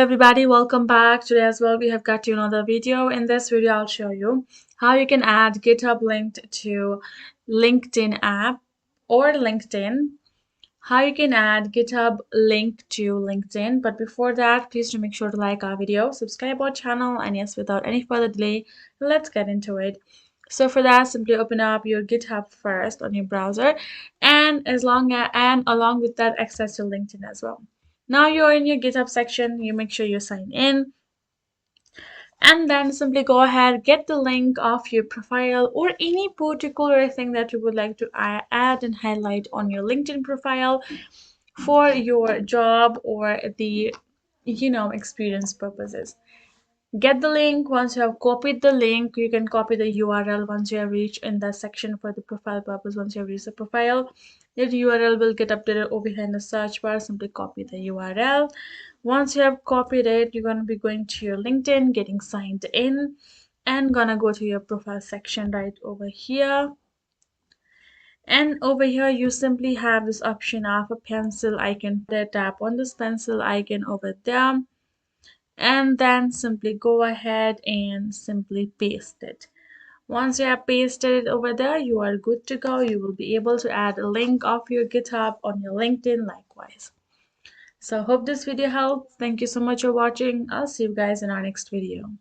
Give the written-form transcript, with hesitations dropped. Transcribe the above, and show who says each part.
Speaker 1: everybody, welcome back. Today as well we have got you another video. In this video I'll show you how you can add GitHub linked to LinkedIn app or LinkedIn. How you can add GitHub link to LinkedIn. But before that, please do make sure to like our video, subscribe our channel, and yes, without any further delay, let's get into it. So for that, simply open up your GitHub first on your browser, and along with that, access to LinkedIn as well. Now you're in your GitHub section, you make sure you sign in, and then simply go ahead, get the link of your profile or any particular thing that you would like to add and highlight on your LinkedIn profile for your job or the experience purposes. Get the link. Once you have copied the link, you can copy the URL once you have reached in the section for the profile purpose. Once you have reached the profile, the URL will get updated over here in the search bar. Simply copy the URL. Once you have copied it, you're going to be going to your LinkedIn, getting signed in, and gonna go to your profile section right over here. And over here you simply have this option of a pencil icon. Tap on this pencil icon over there, and then simply go ahead and simply paste it. Once you have pasted it over there, you are good to go. You will be able to add a link of your GitHub on your LinkedIn likewise. So hope this video helped. Thank you so much for watching. I'll see you guys in our next video.